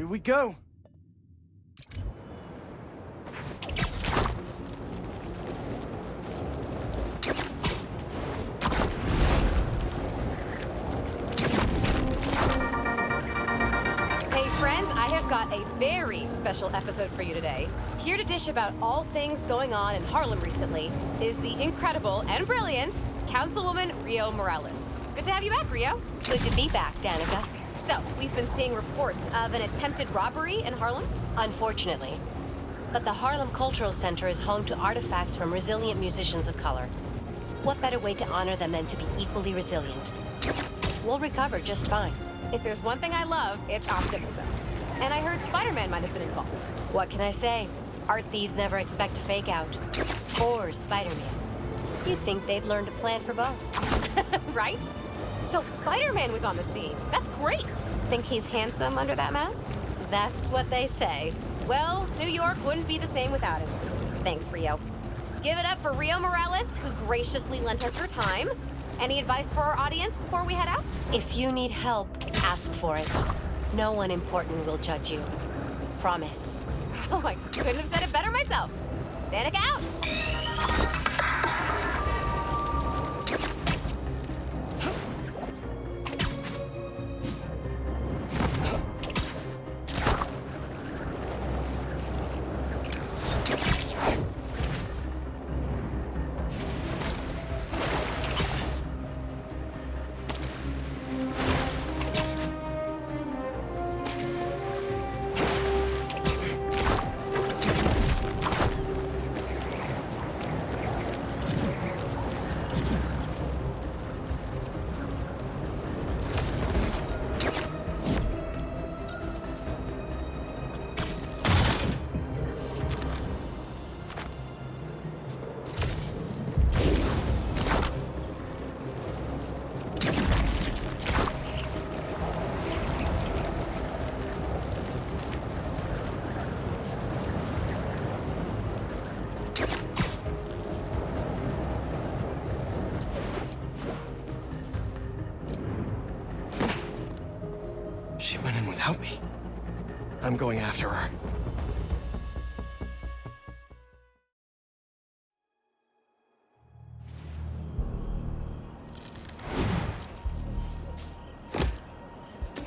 Here we go. Hey friends, I have got a very special episode for you today. Here to dish about all things going on in Harlem recently is the incredible and brilliant Councilwoman Rio Morales. Good to have you back, Rio. Good to be back, Danica. So, we've been seeing reports of an attempted robbery in Harlem. Unfortunately. But the Harlem Cultural Center is home to artifacts from resilient musicians of color. What better way to honor them than to be equally resilient? We'll recover just fine. If there's one thing I love, it's optimism. And I heard Spider-Man might have been involved. What can I say? Art thieves never expect to fake out. Or Spider-Man. You'd think they'd learn to plan for both. Right? So Spider-Man was on the scene. That's great. Think he's handsome under that mask? That's what they say. Well, New York wouldn't be the same without him. Thanks, Rio. Give it up for Rio Morales, who graciously lent us her time. Any advice for our audience before we head out? If you need help, ask for it. No one important will judge you. Promise. Oh, I couldn't have said it better myself. Danica out! She went in without me. I'm going after her.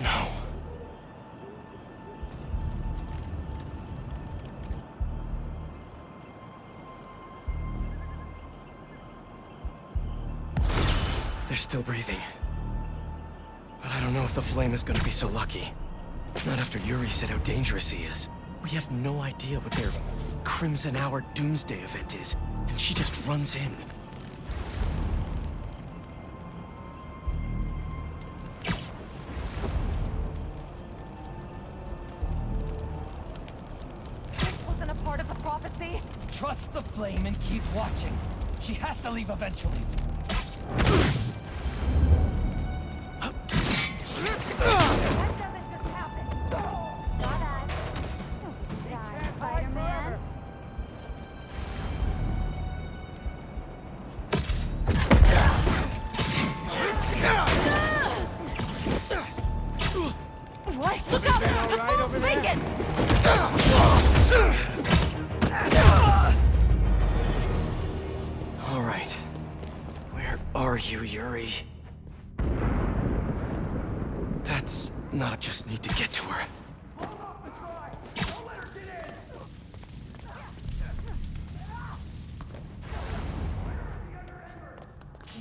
No. They're still breathing. But I don't know if the flame is gonna be so lucky. Not after Yuri said how dangerous he is. We have no idea what their Crimson Hour Doomsday event is, and she just runs in. This wasn't a part of the prophecy. Trust the flame and keep watching. She has to leave eventually. That doesn't just happen. Not I. Spider-Man. What? Look out! The fool's making! All right. Where are you, Yuri? That's not I just need to get to her.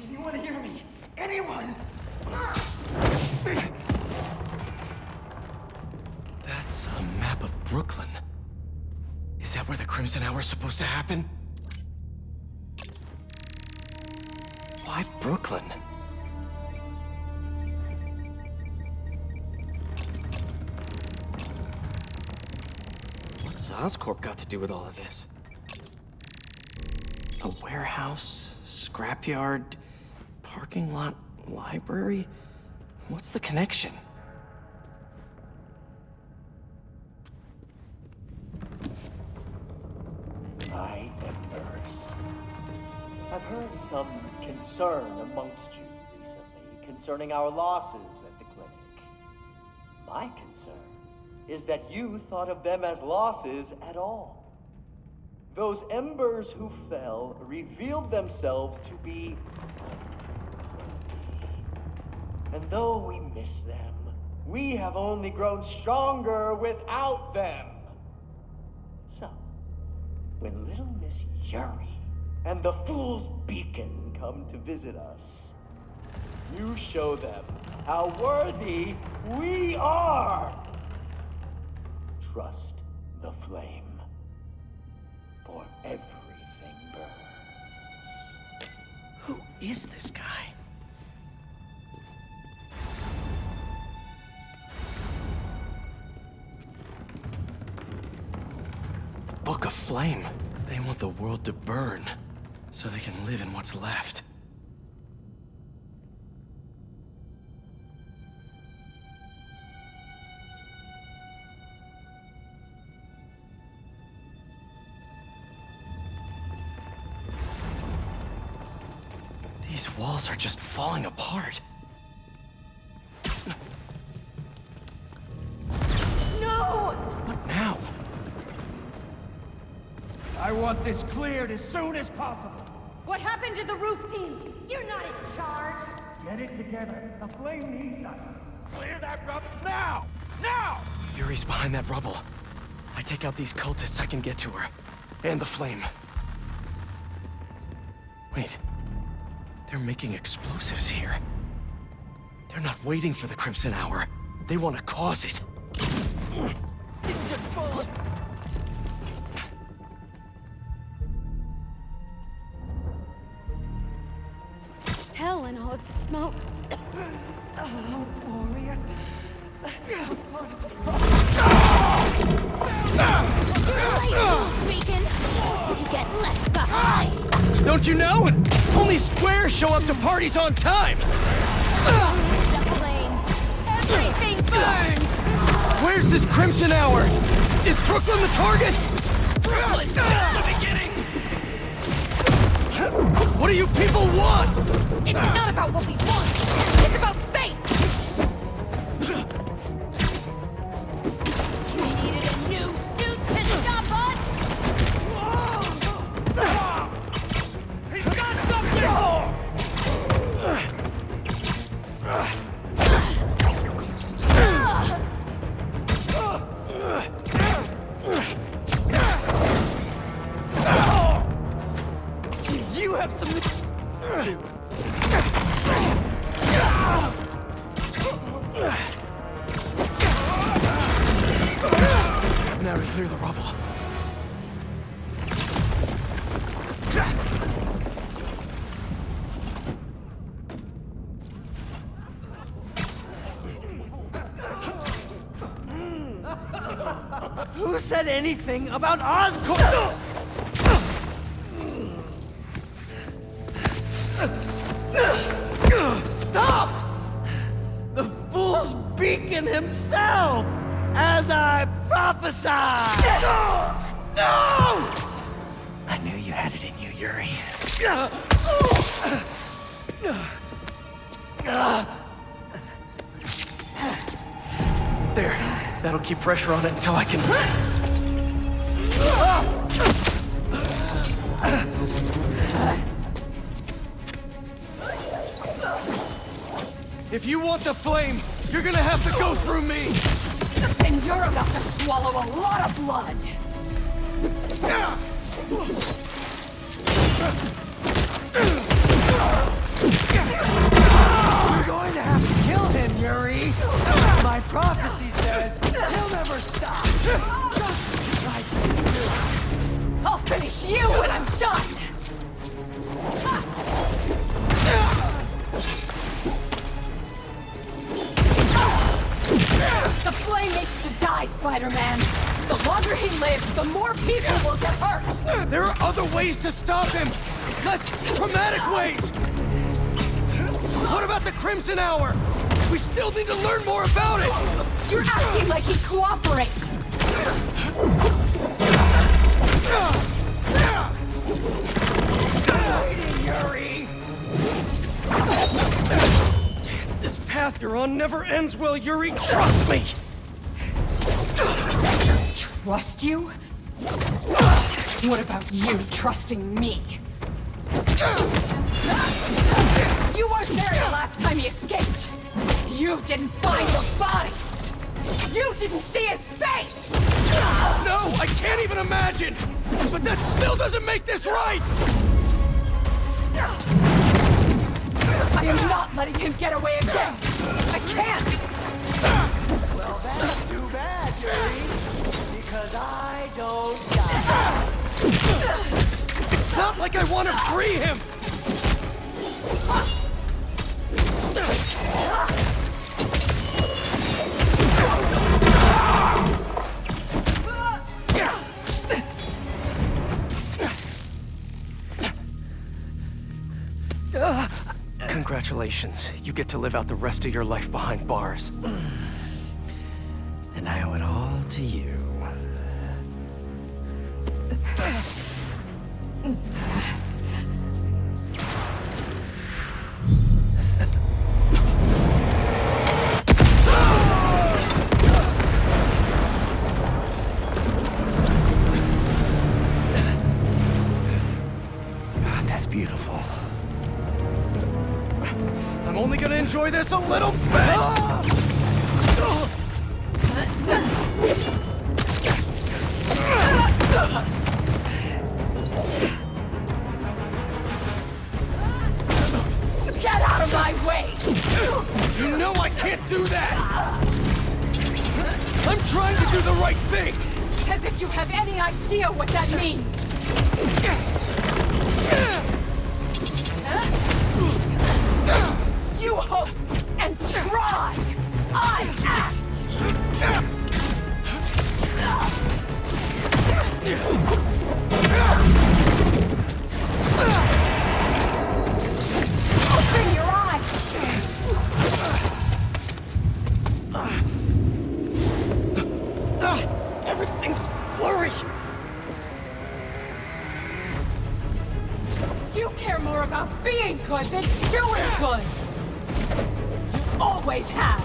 Anyone hear me? Anyone? That's a map of Brooklyn. Is that where the Crimson Hour is supposed to happen? Why Brooklyn? What's Oscorp got to do with all of this? A warehouse, scrapyard, parking lot, library? What's the connection? My embers. I've heard some concern amongst you recently concerning our losses at the clinic. My concern is that you thought of them as losses at all. Those embers who fell revealed themselves to be unworthy. And though we miss them, we have only grown stronger without them. So, when little Miss Yuri and the Fool's Beacon come to visit us, you show them how worthy we are. Trust the flame. For everything burns. Who is this guy? Book of Flame. They want the world to burn, so they can live in what's left. These walls are just falling apart. No! What now? I want this cleared as soon as possible. What happened to the roof team? You're not in charge. Get it together. The flame needs us. Clear that rubble now! Now! Yuri's behind that rubble. I take out these cultists, I can get to her. And the flame. Wait. They're making explosives here. They're not waiting for the Crimson Hour. They want to cause it. Didn't just fall. Hell in all of the smoke. Oh, warrior. Beacon, you get left behind. Don't you know? Only squares show up to parties on time! The flame. Everything burns. Where's this Crimson Hour? Is Brooklyn the target? Brooklyn's just the beginning! What do you people want? It's not about what we want. It's about fate. We needed a new suit to stop us. He's got something! Seems you have some... Now to clear the rubble. Who said anything about Oscorp? Stop! The Fool's Beacon himself! As I prophesied! No! I knew you had it in you, Yuri. There. That'll keep pressure on it until I can... If you want the flame, you're gonna have to go through me! And you're about to swallow a lot of blood. You're going to have to kill him, Yuri! My prophecy says he'll never stop! Just like you. I'll finish you when I'm done. The flame needs to die, Spider-Man. The longer he lives, the more people will get hurt. There are other ways to stop him! Less traumatic ways! What about the Crimson Hour? We still need to learn more about it! You're acting like he'd cooperate. Yuri! This path you're on never ends well, Yuri. Trust me! trust you? What about you trusting me? You weren't there the last time he escaped! You didn't find the bodies! You didn't see his face! No, I can't even imagine! But that still doesn't make this right! I am not letting him get away again! I can't! Well, that's too bad, Yuri. Because I don't die. It's not like I want to free him! Congratulations. You get to live out the rest of your life behind bars. And I owe it all to you. That's beautiful. I'm only gonna enjoy this a little bit! Get out of my way! You know I can't do that! I'm trying to do the right thing! As if you have any idea what that means! You hope and try! I act! Open your eyes! Everything's blurry! You care more about being good than doing good! You always have!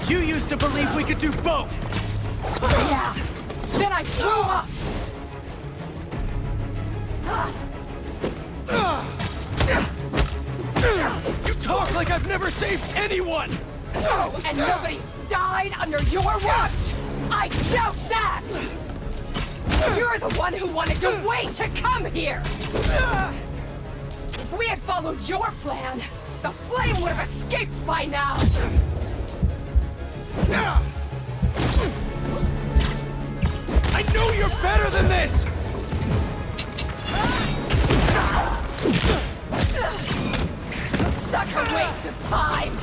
You used to believe we could do both! Yeah! Then I grew up! You talk like I've never saved anyone! Oh, and nobody's died under your watch! I doubt that! You're the one who wanted to wait to come here! If we had followed your plan, the flame would have escaped by now! I know you're better than this! Such a waste of time!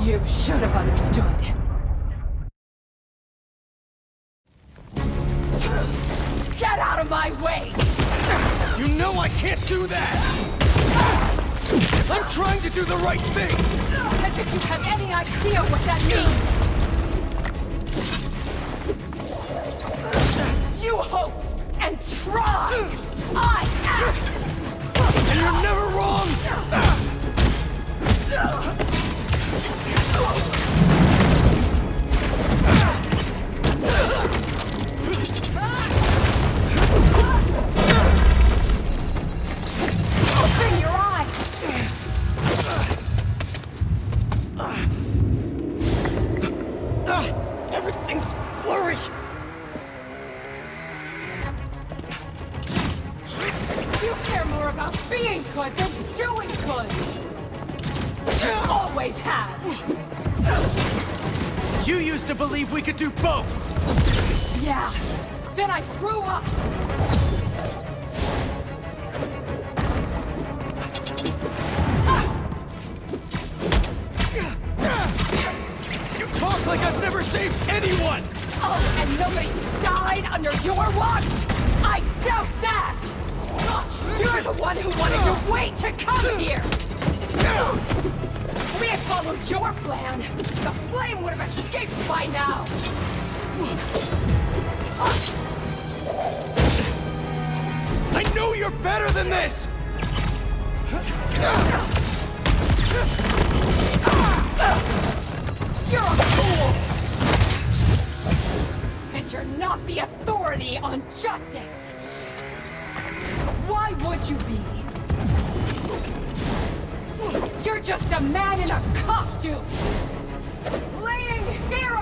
You should have understood. Get out of my way! You know I can't do that! I'm trying to do the right thing! As if you have any idea what that means! You hope and try! I act! And you're never wrong! Open your eyes! Everything's blurry! You care more about being good than doing good! You always have! You used to believe we could do both! Yeah, then I grew up! You talk like I've never saved anyone! Oh, and nobody's died under your watch! I doubt that! You're the one who wanted to wait to come here! If we had followed your plan, the flame would have escaped by now! I know you're better than this! You're a fool! And you're not the authority on justice! Why would you be? You're just a man in a costume! Playing hero!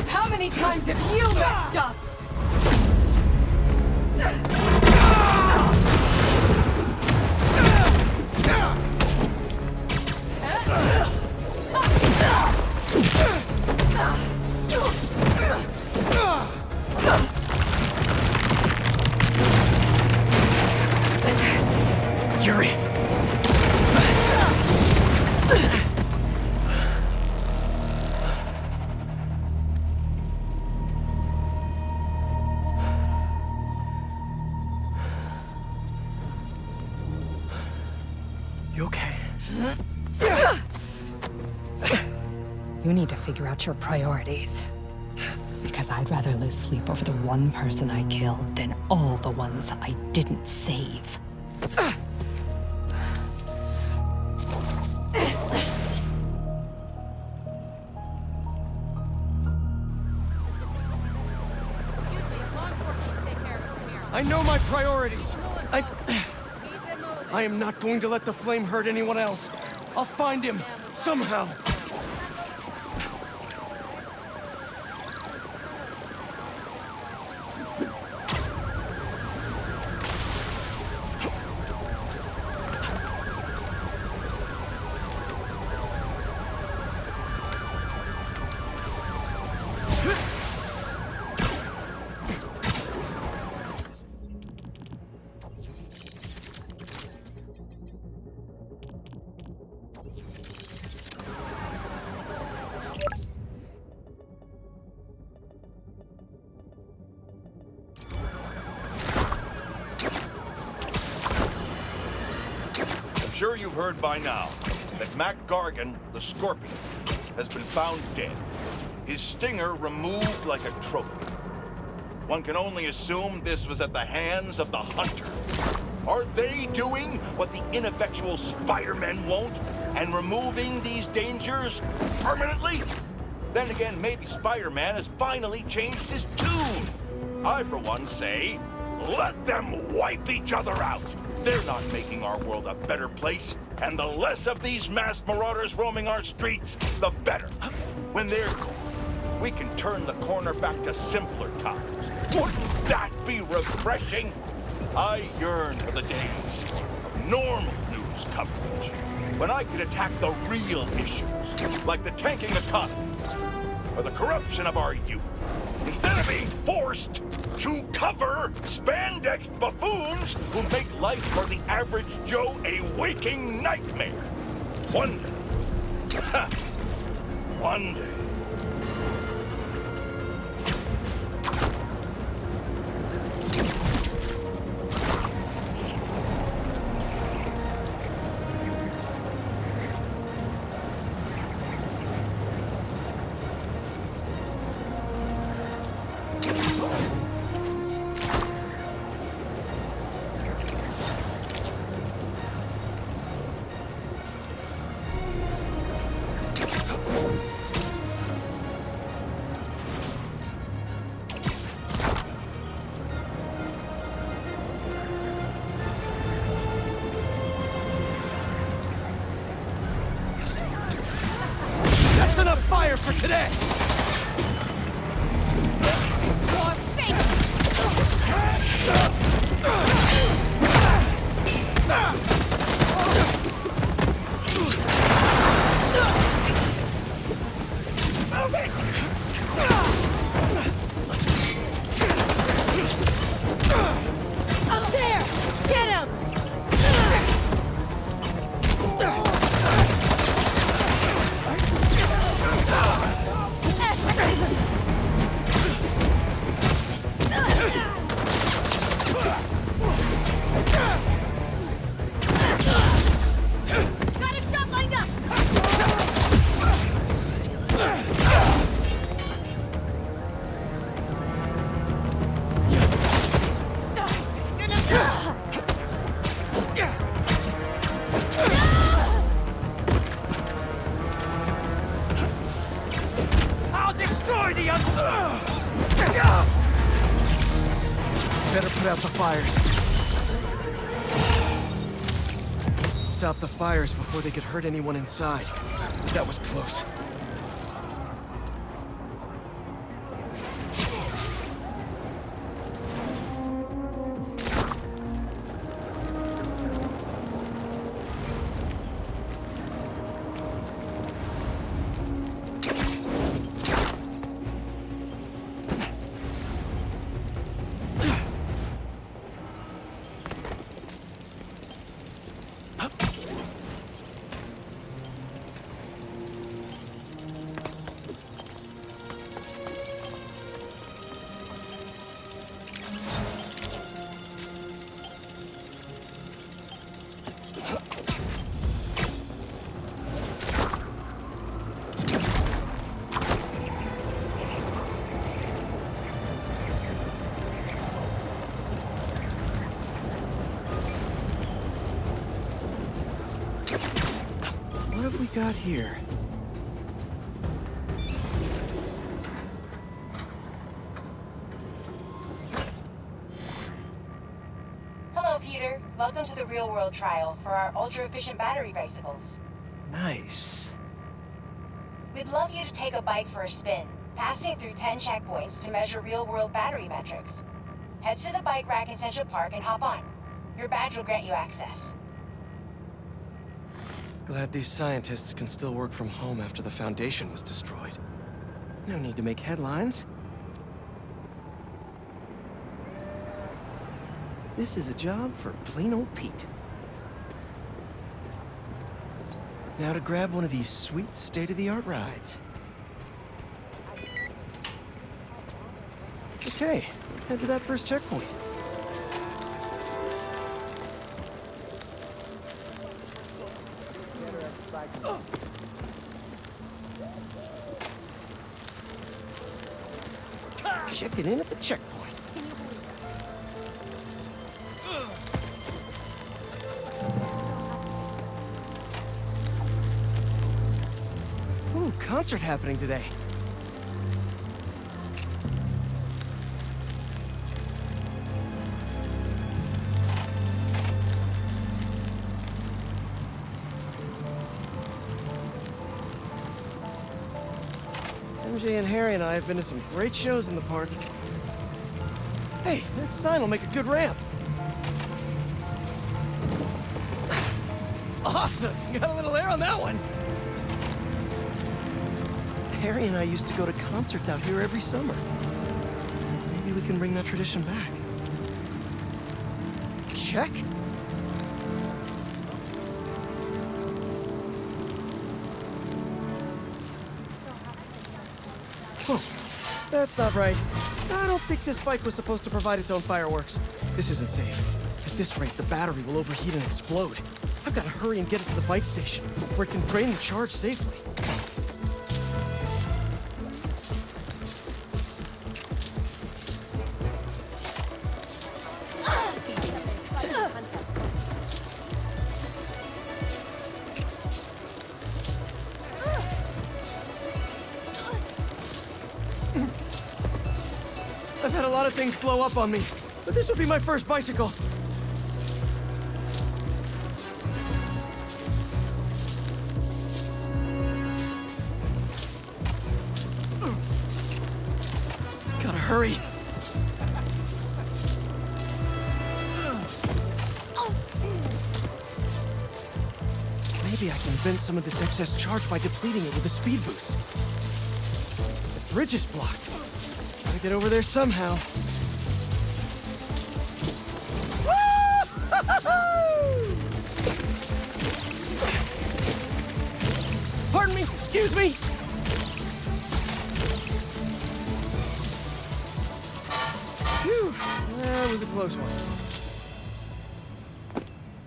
How many times have you messed up? Yuri! You okay? You need to figure out your priorities. Because I'd rather lose sleep over the one person I killed than all the ones I didn't save. I know my priorities. I am not going to let the flame hurt anyone else. I'll find him, somehow. Sure you've heard by now that Mac Gargan, the Scorpion, has been found dead. His stinger removed like a trophy. One can only assume this was at the hands of the Hunter. Are they doing what the ineffectual Spider-Men won't and removing these dangers permanently? Then again, maybe Spider-Man has finally changed his tune. I, for one, say, let them wipe each other out. They're not making our world a better place, and the less of these masked marauders roaming our streets, the better. When they're gone, we can turn the corner back to simpler times. Wouldn't that be refreshing? I yearn for the days of normal news coverage, when I could attack the real issues, like the tanking economy, or the corruption of our youth, instead of being forced to cover spandex buffoons who make life for the average Joe a waking nightmare. One day, one day. That's enough fire for today! Up there! Get him! better put out the fires. Stop the fires before they could hurt anyone inside. That was close. What have we got here? Hello, Peter. Welcome to the real-world trial for our ultra-efficient battery bicycles. Nice. We'd love you to take a bike for a spin, passing through 10 checkpoints to measure real-world battery metrics. Head to the bike rack in Central Park and hop on. Your badge will grant you access. Glad these scientists can still work from home after the Foundation was destroyed. No need to make headlines. This is a job for plain old Pete. Now to grab one of these sweet state-of-the-art rides. Okay, let's head to that first checkpoint. Checking in at the checkpoint. Ooh, concert happening today. MJ and Harry and I have been to some great shows in the park. Hey, that sign will make a good ramp. Awesome! You got a little air on that one. Harry and I used to go to concerts out here every summer. Maybe we can bring that tradition back. Check. Oh, that's not right. I don't think this bike was supposed to provide its own fireworks. This isn't safe. At this rate, the battery will overheat and explode. I've got to hurry and get it to the bike station, where it can drain the charge safely. I've had a lot of things blow up on me, but this would be my first bicycle. Gotta hurry. Maybe I can vent some of this excess charge by depleting it with a speed boost. The bridge is blocked. Gotta get over there somehow. Pardon me, excuse me. Phew, that was a close one.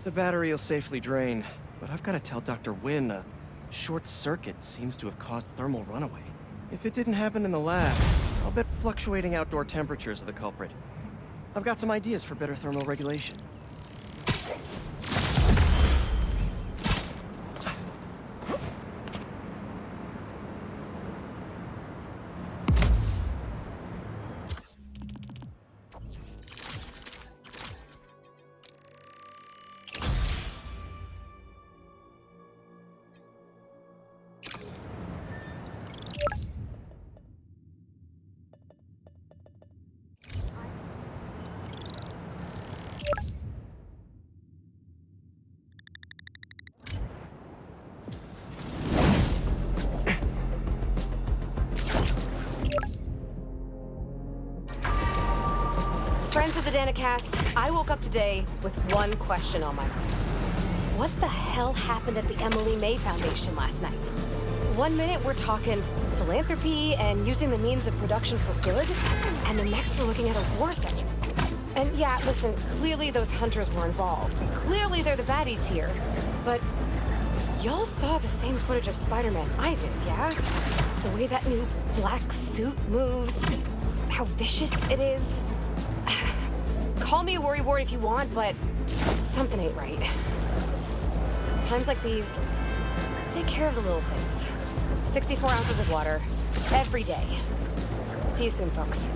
The battery will safely drain, but I've got to tell Dr. Wynn a short circuit seems to have caused thermal runaway. If it didn't happen in the lab, I'll bet fluctuating outdoor temperatures are the culprit. I've got some ideas for better thermal regulation. Friends of the Danicast, I woke up today with one question on my mind. What the hell happened at the Emily May Foundation last night? 1 minute we're talking philanthropy and using the means of production for good, and the next we're looking at a war zone. And yeah, listen, clearly those hunters were involved. Clearly they're the baddies here. But y'all saw the same footage of Spider-Man I did, yeah? The way that new black suit moves, how vicious it is. Call me a worrywart if you want, but something ain't right. Times like these, take care of the little things. 64 ounces of water, every day. See you soon, folks.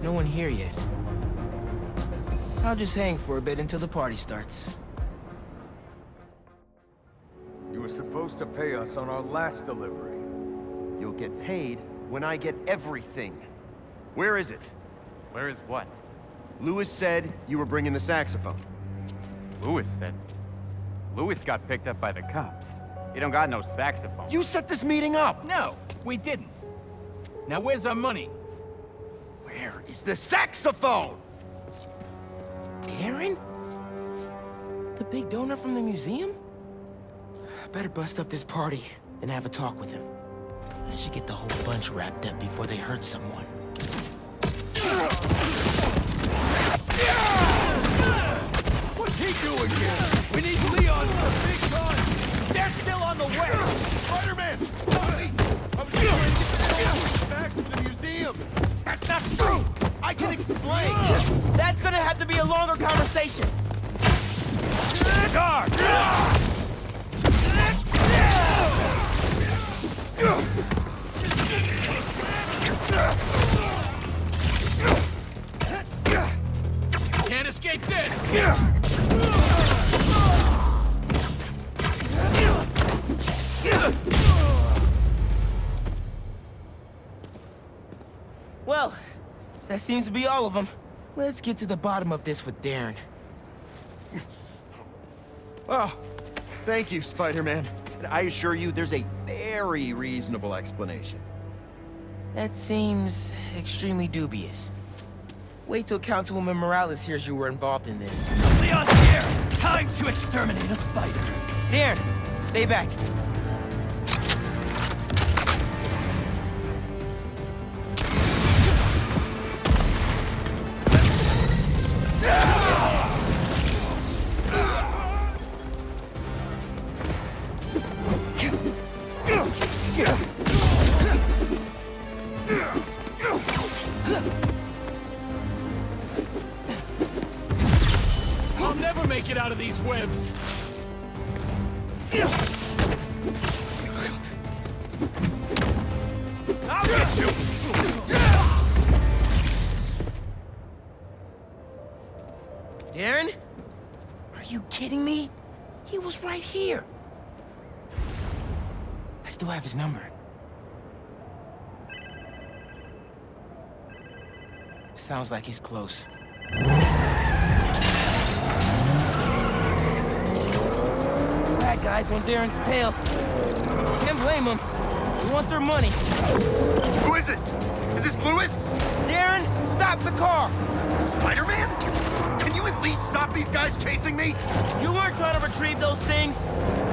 No one here yet. I'll just hang for a bit until the party starts. You were supposed to pay us on our last delivery. You'll get paid when I get everything. Where is it? Where is what? Lewis said you were bringing the saxophone. Lewis said? Lewis got picked up by the cops. He don't got no saxophone. You set this meeting up! No, we didn't. Now where's our money? Where is the saxophone? Aaron? The big donor from the museum? Better bust up this party and have a talk with him. I should get the whole bunch wrapped up before they hurt someone. What's he doing here? We need Leon for a big gun! They're still on the way! Spider-Man! I'm going back to the museum! That's not true! I can explain! That's gonna have to be a longer conversation! Guard! Can't escape this! Well, that seems to be all of them. Let's get to the bottom of this with Darren. Oh, thank you, Spider-Man. And I assure you, there's a very reasonable explanation. That seems extremely dubious. Wait till Councilwoman Morales hears you were involved in this. Leon's here! Time to exterminate a spider! Darren, stay back. I'll never make it out of these webs! I'll get you! Darren? Are you kidding me? He was right here. I still have his number. Sounds like he's close. Bad guys on Darren's tail. Can't blame them. They want their money. Who is this? Is this Lewis? Darren, stop the car! Spider-Man? Can you at least stop these guys chasing me? You weren't trying to retrieve those things.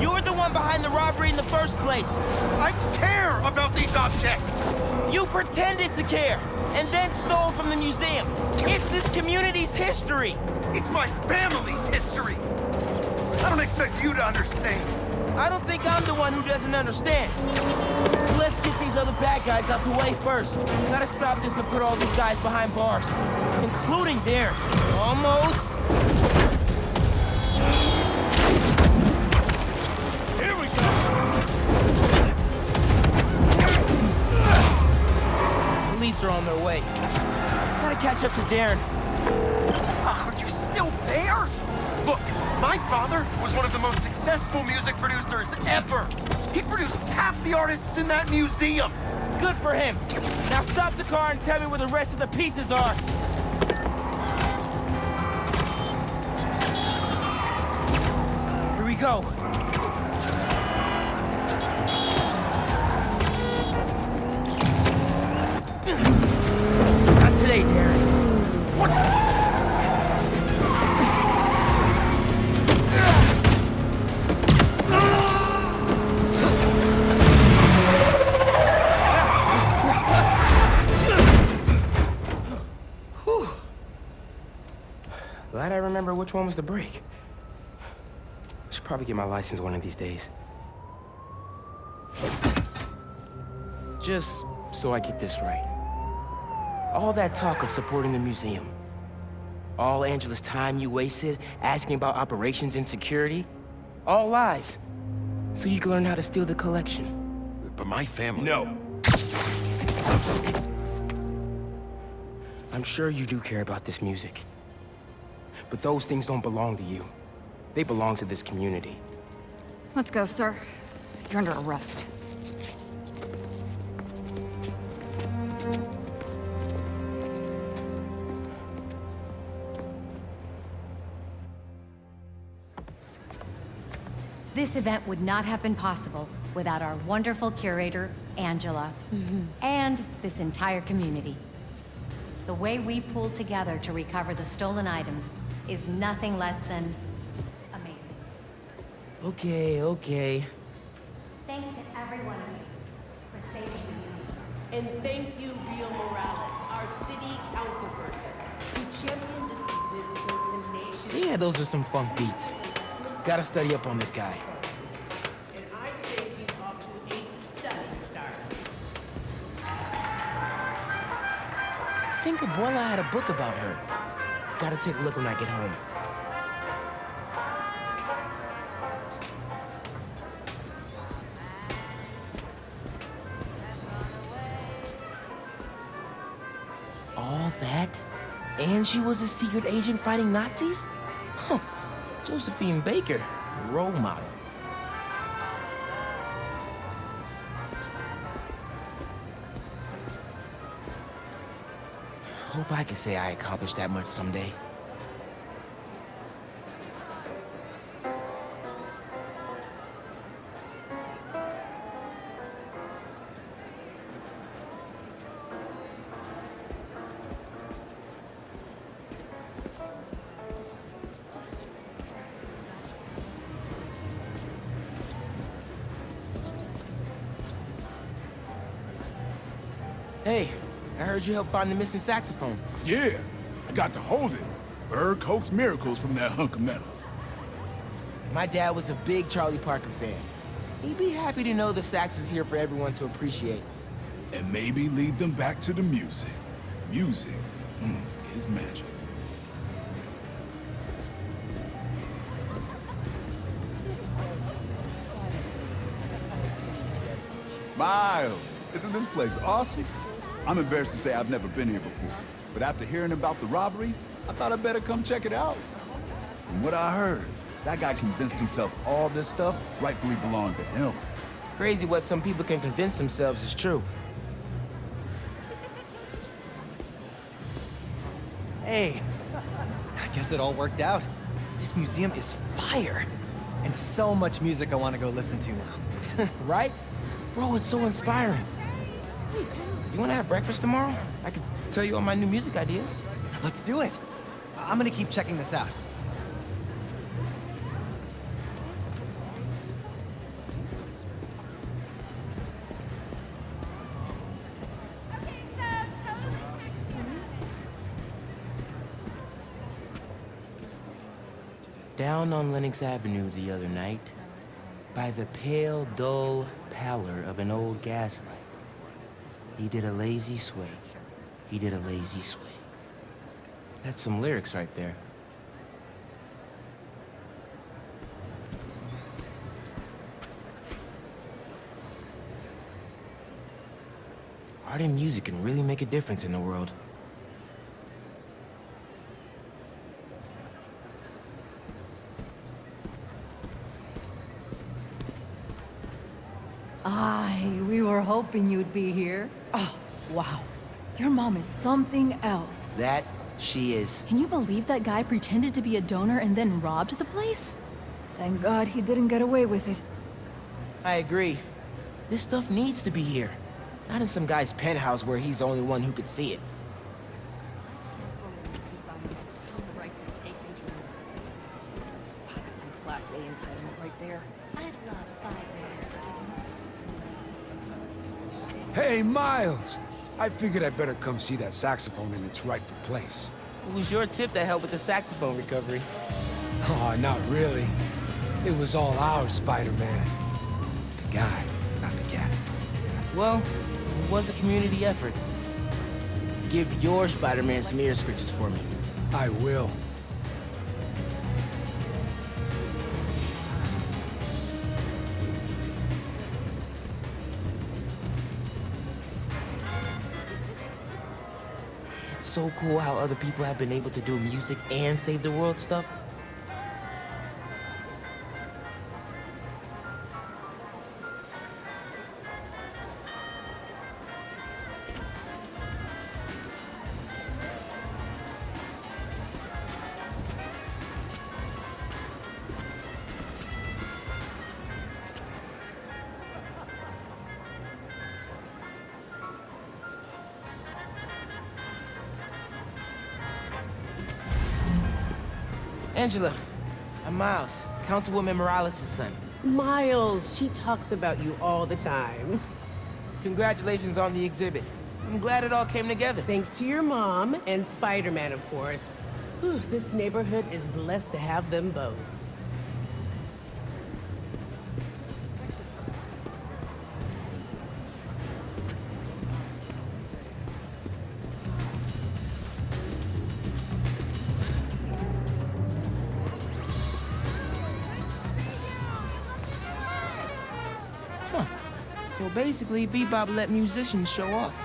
You were the one behind the robbery in the first place. I care about these objects. You pretended to care, and then stole from the museum. It's this community's history. It's my family's history. I don't expect you to understand. I don't think I'm the one who doesn't understand. Let's get these other bad guys out the way first. Gotta stop this and put all these guys behind bars. Including Darren. Almost. Here we go! Police are on their way. Gotta catch up to Darren. Are you still there? Look, my father was one of the most successful music producers ever. He produced half the artists in that museum. Good for him. Now stop the car and tell me where the rest of the pieces are. Here we go. Not today, Darren. What? Glad I remember which one was the brake. I should probably get my license one of these days. Just so I get this right. All that talk of supporting the museum, all Angela's time you wasted asking about operations and security, all lies. So you can learn how to steal the collection. But my family... No. I'm sure you do care about this music. But those things don't belong to you. They belong to this community. Let's go, sir. You're under arrest. This event would not have been possible without our wonderful curator, Angela, and this entire community. The way we pulled together to recover the stolen items is nothing less than amazing. Okay. Thanks to every one of you for saving me. And thank you, Rio Morales, our city councilperson, who championed this event for the nation. Yeah, those are some funk beats. Gotta study up on this guy. And I think he's off to a stunning start. I think Abuela had a book about her. Gotta take a look when I get home. All that? And she was a secret agent fighting Nazis? Huh. Josephine Baker, role model. Hope I can say I accomplished that much someday. Hey, I heard you helped find the missing saxophone. Yeah, I got to hold it. Bird coaxed miracles from that hunk of metal. My dad was a big Charlie Parker fan. He'd be happy to know the sax is here for everyone to appreciate. And maybe lead them back to the music. Music is magic. Miles, isn't this place awesome? I'm embarrassed to say I've never been here before, but after hearing about the robbery, I thought I'd better come check it out. From what I heard, that guy convinced himself all this stuff rightfully belonged to him. Crazy what some people can convince themselves is true. Hey, I guess it all worked out. This museum is fire. And so much music I want to go listen to now. Right? Bro, it's so inspiring. You wanna have breakfast tomorrow? I could tell you all my new music ideas. Let's do it. I'm gonna keep checking this out. Down on Lenox Avenue the other night, by the pale, dull pallor of an old gaslight, he did a lazy sway. He did a lazy sway. That's some lyrics right there. Art and music can really make a difference in the world. We were hoping you'd be here. Oh, wow. Your mom is something else. That she is. Can you believe that guy pretended to be a donor and then robbed the place? Thank God he didn't get away with it. I agree. This stuff needs to be here. Not in some guy's penthouse where he's the only one who could see it. That's some Class A entitlement right there. Hey, Miles! I figured I'd better come see that saxophone in its rightful place. It was your tip that helped with the saxophone recovery. Oh, not really. It was all ours, Spider-Man. The guy, not the cat. Well, it was a community effort. Give your Spider-Man some ear scratches for me. I will. It's so cool how other people have been able to do music and save the world stuff. Angela, I'm Miles, Councilwoman Morales' son. Miles, she talks about you all the time. Congratulations on the exhibit. I'm glad it all came together. Thanks to your mom and Spider-Man, of course. Whew, this neighborhood is blessed to have them both. So basically, Bebop let musicians show off.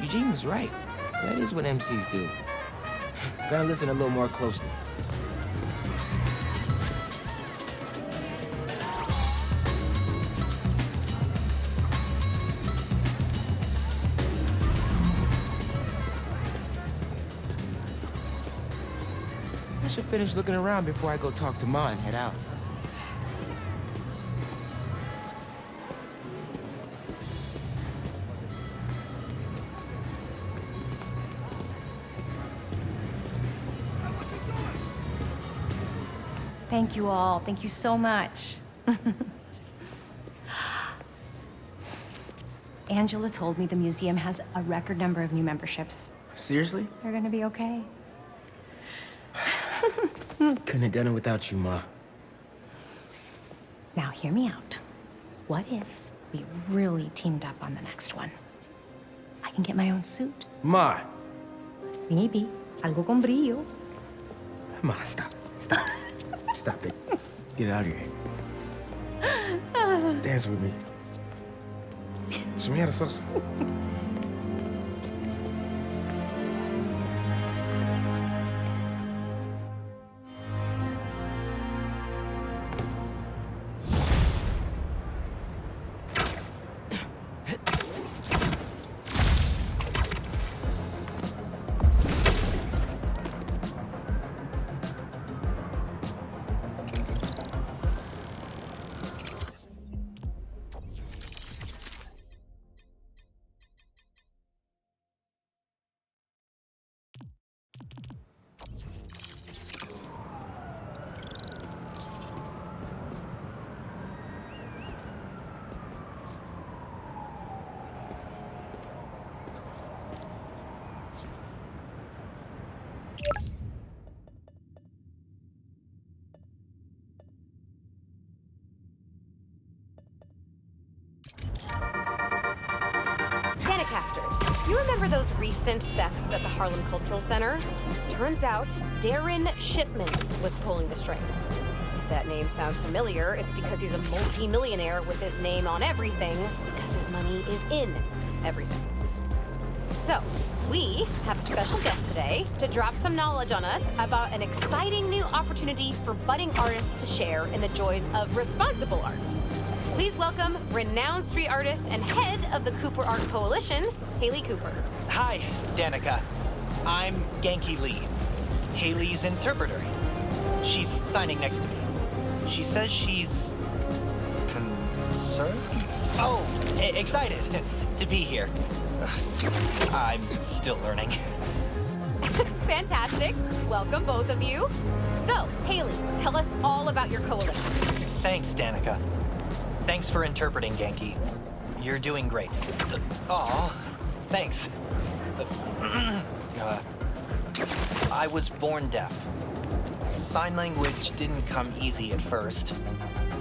Eugene was right. That is what MCs do. Gonna listen a little more closely. I should finish looking around before I go talk to Ma and head out. Thank you all. Thank you so much. Angela told me the museum has a record number of new memberships. Seriously? They're gonna be okay. Couldn't have done it without you, Ma. Now, hear me out. What if we really teamed up on the next one? I can get my own suit. Ma! Maybe. Algo con brillo. Ma, stop. Stop. Stop it. Get out of here. Dance with me. Show me how to salsa. You remember those recent thefts at the Harlem Cultural Center? Turns out Darren Shipman was pulling the strings. If that name sounds familiar, it's because he's a multi-millionaire with his name on everything, because his money is in everything. So, we have a special guest today to drop some knowledge on us about an exciting new opportunity for budding artists to share in the joys of responsible art. Please welcome renowned street artist and head of the Cooper Art Coalition, Haley Cooper. Hi, Danica. I'm Genki Lee, Haley's interpreter. She's signing next to me. She says she's concerned? Oh, excited to be here. I'm still learning. Fantastic. Welcome, both of you. So, Haley, tell us all about your coalition. Thanks, Danica. Thanks for interpreting, Genki. You're doing great. Aw, thanks. I was born deaf. Sign language didn't come easy at first,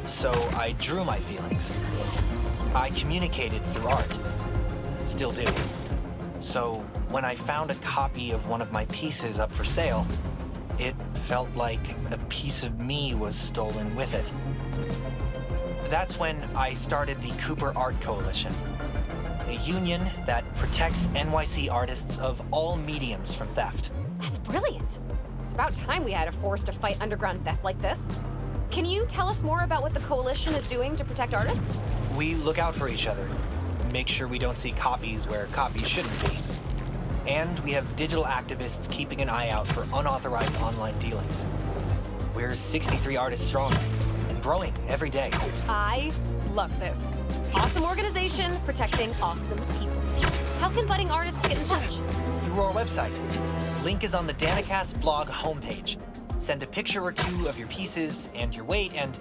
so I drew my feelings. I communicated through art. Still do. So when I found a copy of one of my pieces up for sale, it felt like a piece of me was stolen with it. That's when I started the Cooper Art Coalition, a union that protects NYC artists of all mediums from theft. That's brilliant. It's about time we had a force to fight underground theft like this. Can you tell us more about what the coalition is doing to protect artists? We look out for each other, make sure we don't see copies where copies shouldn't be. And we have digital activists keeping an eye out for unauthorized online dealings. We're 63 artists strong and growing every day. I love this. Awesome organization protecting awesome people. How can budding artists get in touch? Through our website. Link is on the Danicast blog homepage. Send a picture or two of your pieces and your weight and...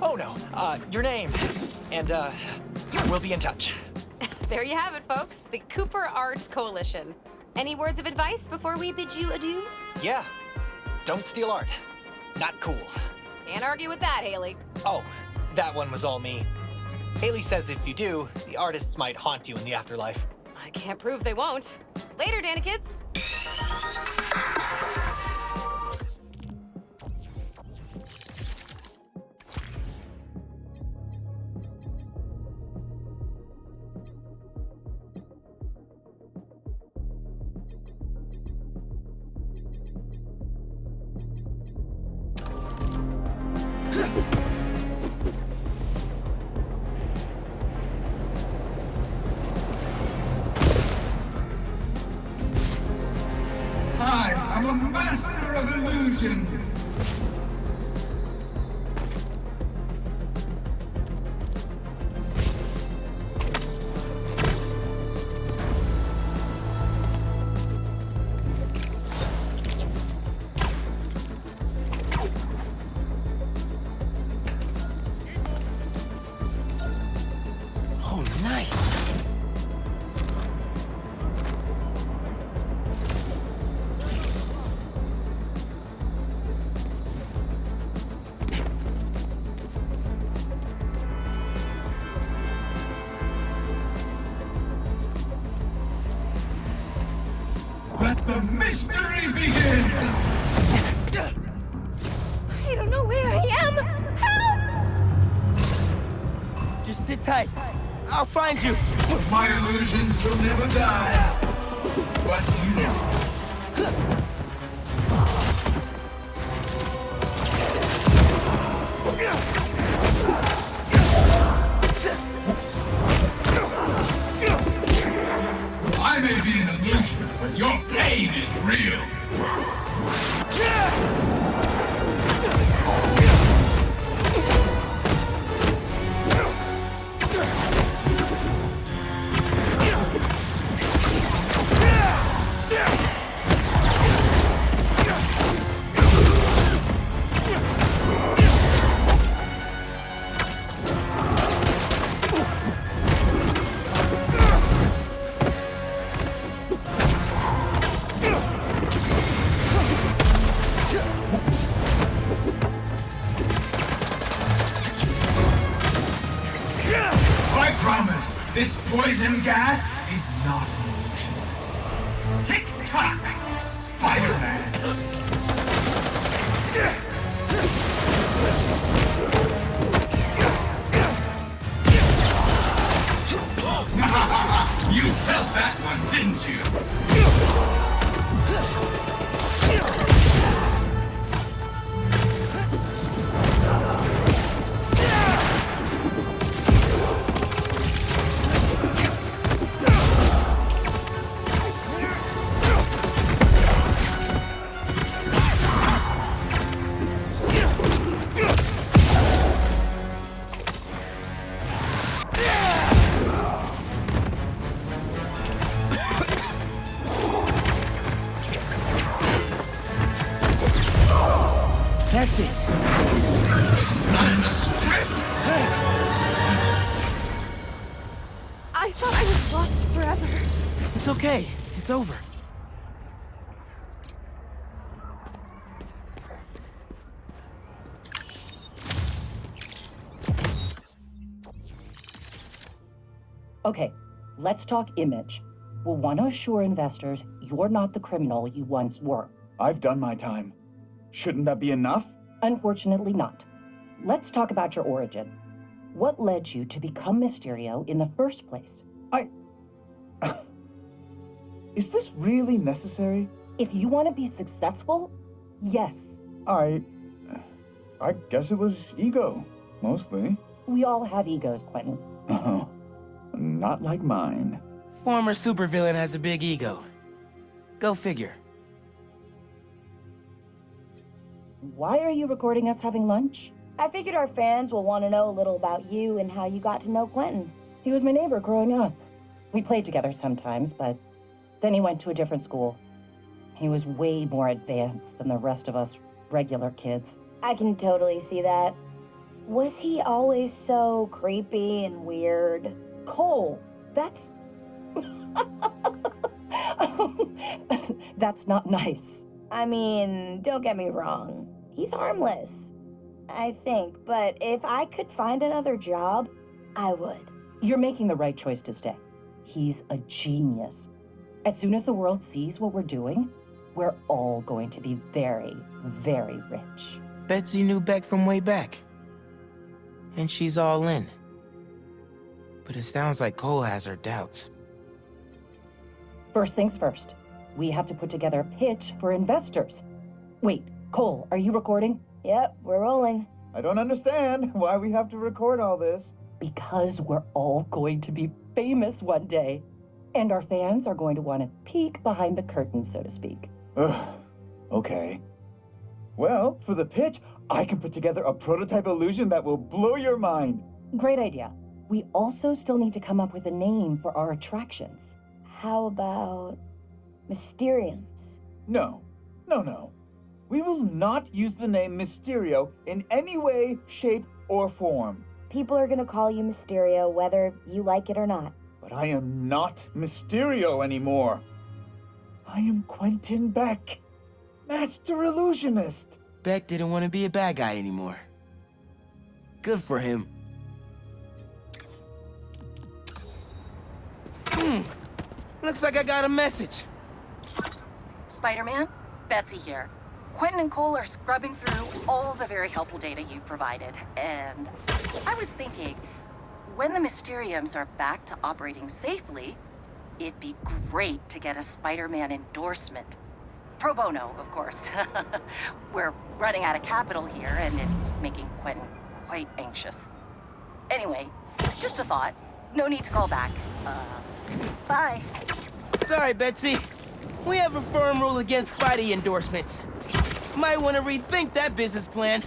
oh no, your name. And, we'll be in touch. There you have it, folks. The Cooper Art Coalition. Any words of advice before we bid you adieu? Yeah. Don't steal art. Not cool. Can't argue with that, Haley. Oh, that one was all me. Haley says if you do, the artists might haunt you in the afterlife. I can't prove they won't. Later, Danikids. Hi, I'm a master of illusion. Oh, nice. Let the mystery begin! I don't know where I am. Help! Just sit tight. I'll find you. My illusions will never die. But you... I may be an illusion, but your pain is real. I promise, this poison gas is not an illusion. attack, Spider-Man! You felt that one, didn't you? That's it. Not in the script! I thought I was lost forever. It's okay. It's over. Okay, let's talk image. We'll want to assure investors you're not the criminal you once were. I've done my time. Shouldn't that be enough? Unfortunately not. Let's talk about your origin. What led you to become Mysterio in the first place? Is this really necessary? If you want to be successful, yes. I guess it was ego, mostly. We all have egos, Quentin. Oh, not like mine. Former supervillain has a big ego. Go figure. Why are you recording us having lunch? I figured our fans will want to know a little about you and how you got to know Quentin. He was my neighbor growing up. We played together sometimes, but then he went to a different school. He was way more advanced than the rest of us regular kids. I can totally see that. Was he always so creepy and weird? Cole, that's... That's not nice. I mean, don't get me wrong. He's harmless, I think. But if I could find another job, I would. You're making the right choice to stay. He's a genius. As soon as the world sees what we're doing, we're all going to be very, very rich. Betsy knew Beck from way back. And she's all in. But it sounds like Cole has her doubts. First things first, we have to put together a pitch for investors. Wait, Cole, are you recording? Yep, we're rolling. I don't understand why we have to record all this. Because we're all going to be famous one day. And our fans are going to want to peek behind the curtain, so to speak. Ugh, okay. Well, for the pitch, I can put together a prototype illusion that will blow your mind. Great idea. We also still need to come up with a name for our attractions. How about Mysteriums? No. We will not use the name Mysterio in any way, shape, or form. People are gonna call you Mysterio whether you like it or not. But I am not Mysterio anymore. I am Quentin Beck, Master Illusionist. Beck didn't want to be a bad guy anymore. Good for him. Looks like I got a message. Spider-Man, Betsy here. Quentin and Cole are scrubbing through all the very helpful data you've provided, and I was thinking, when the Mysteriums are back to operating safely, it'd be great to get a Spider-Man endorsement. Pro bono, of course. We're running out of capital here, and it's making Quentin quite anxious. Anyway, just a thought. No need to call back. Bye. Sorry, Betsy. We have a firm rule against Spidey endorsements. Might want to rethink that business plan.